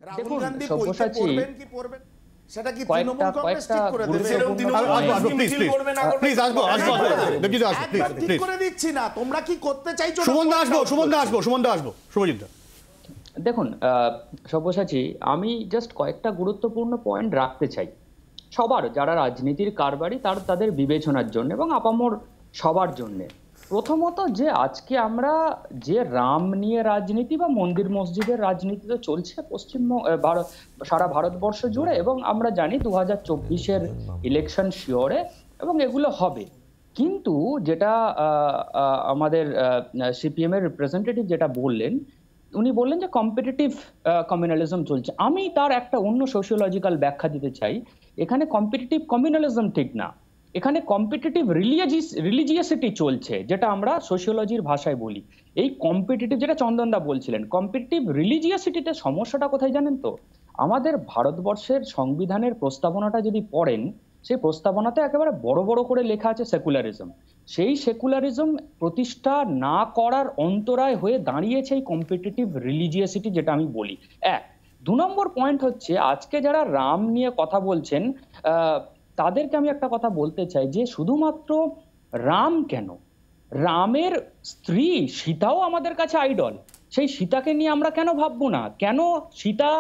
রাহুল গান্ধী পড়বেন কি পড়বেন সেটা কি তৃণমূল কংগ্রেস ঠিক করে দেবে? ঠিক করে দিচ্ছি না, তোমরা কি করতে চাইছো? সুমন দা আসবো শুভজিৎ। দেখুন সব্যসাচী, আমি জাস্ট কয়েকটা গুরুত্বপূর্ণ পয়েন্ট রাখতে চাই সবার, যারা রাজনীতির কারবারি তাদের বিবেচনার জন্য এবং আপামর সবার জন্য। প্রথমত, যে আজকে আমরা যে রাম নিয়ে রাজনীতি বা মন্দির মসজিদের রাজনীতি তো চলছে সারা ভারতবর্ষ জুড়ে, এবং আমরা জানি 2024-এর ইলেকশন শিওরে এবং এগুলো হবে। কিন্তু যেটা আমাদের সিপিএম এর রিপ্রেজেন্টেটিভ যেটা বললেন, উনি বললেন যে কম্পিটিটিভ কমিউনালিজম চলছে। আমি তার একটা অন্য সোশিওলজিক্যাল ব্যাখ্যা দিতে চাই। এখানে কম্পিটিটিভ কমিউনালিজম ঠিক না, এখানে কম্পিটিটিভ রিলিজিয়াসিটি চলছে, যেটা আমরা সোশিওলজির ভাষায় বলি। এই কম্পিটিটিভ, যেটা চন্দনদা বলছিলেন, কম্পিটিটিভ রিলিজিয়াসিটিতে সমস্যাটা কোথায় জানেন তো? আমাদের ভারতবর্ষের সংবিধানের প্রস্তাবনাটা যদি পড়েন, সেই প্রস্তাবনাতে একেবারে বড় বড় করে লেখা আছে সেকুলারিজম। সেই সেকুলারিজম প্রতিষ্ঠা না করার অন্তরায় হয়ে দাঁড়িয়েছে এই কম্পিটিটিভ রিলিজিয়াসিটি, যেটা আমি বলি। দু নম্বর পয়েন্ট হচ্ছে, আজকে যারা রাম নিয়ে কথা বলছেন তাদেরকে আমি একটা কথা বলতে চাই যে শুধুমাত্র রাম কেন, রামের স্ত্রী সীতাও আমাদের কাছে আইডল। সেই সীতাকে নিয়ে আমরা কেন ভাববো না? কেন সীতা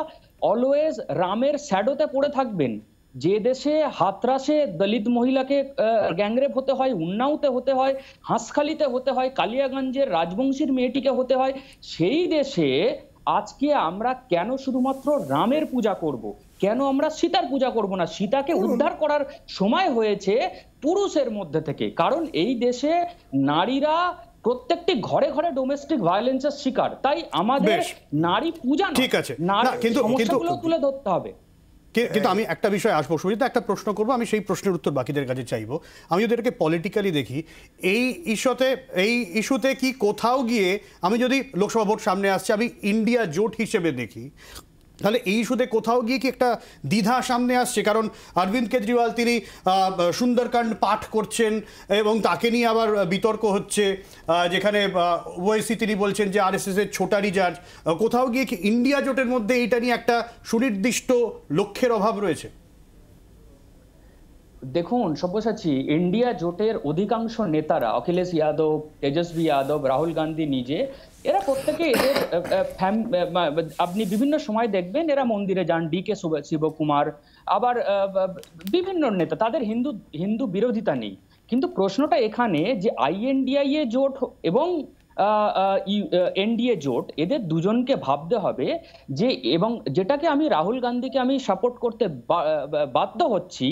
অলওয়েজ রামের শ্যাডোতে পড়ে থাকবেন? যে দেশে হাতরাসে দলিত মহিলাকে গ্যাংরেপ হতে হয়, উন্নাওতে হতে হয়, হাঁসখালিতে হতে হয়, কালিয়াগঞ্জের রাজবংশীর মেয়েটিকে হতে হয়, সেই দেশে আজকে আমরা কেন শুধুমাত্র রামের পূজা করব? কেন আমরা সীতার পূজা করব না? সীতাকে উদ্ধার করার সময় হয়েছে পুরুষের মধ্যে থেকে, কারণ এই দেশে নারীরা প্রত্যেকটি ঘরে ঘরে ডোমেস্টিক ভায়োলেন্সের শিকার। তাই আমাদের নারী পূজা ঠিক আছে, সমস্যাগুলো তুলে ধরতে হবে। কিন্তু আমি একটা বিষয় আসবো, সুজিত একটা প্রশ্ন করবো, আমি সেই প্রশ্নের উত্তর বাকিদের কাছে চাইবো। আমি যদি এটাকে পলিটিক্যালি দেখি, এই ইস্যুতে কি কোথাও গিয়ে, আমি যদি লোকসভা ভোট সামনে আসছে, আমি ইন্ডিয়া জোট হিসেবে দেখি, তাহলে এই ইস্যুতে কোথাও গিয়ে কি একটা দ্বিধা সামনে আসছে? কারণ অরবিন্দ কেজরিওয়াল তিনি সুন্দরকাণ্ড পাঠ করছেন এবং তাকে নিয়ে আবার বিতর্ক হচ্ছে, যেখানে ওয়াইসি তিনি বলছেন যে আরএসএস এর ছোটারি জাজ। কোথাও গিয়ে কি ইন্ডিয়া জোটের মধ্যে এইটা নিয়ে একটা সুনির্দিষ্ট লক্ষ্যের অভাব রয়েছে? দেখুন সব্যসাচী, ইন্ডিয়া জোটের অধিকাংশ নেতারা, অখিলেশ যাদব, তেজস্বী যাদব, রাহুল গান্ধী নিজে, এরা প্রত্যেকে এদের আপনি বিভিন্ন সময় দেখবেন এরা মন্দিরে যান, DK শিবকুমার, আবার বিভিন্ন নেতা, তাদের হিন্দু বিরোধিতা নেই। কিন্তু প্রশ্নটা এখানে যে INDIA জোট এবং NDA জোট, এদের দুজনকে ভাবতে হবে যে, এবং যেটাকে আমি রাহুল গান্ধীকে আমি সাপোর্ট করতে বাধ্য হচ্ছি,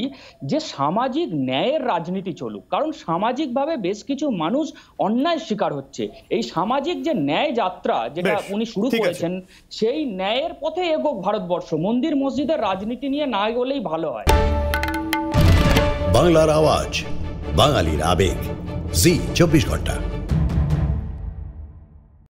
যে সামাজিক ন্যায়ের রাজনীতি চলুক। কারণ সামাজিকভাবে বেশ কিছু মানুষ অন্যায় শিকার হচ্ছে। এই সামাজিক যে ন্যায় যাত্রা যেটা উনি শুরু করেছেন, সেই ন্যায়ের পথে এগোক ভারতবর্ষ। মন্দির মসজিদের রাজনীতি নিয়ে না এগোলেই ভালো হয়। বাংলার আওয়াজ, বাঙালির আবেগ, জি 24 ঘন্টা।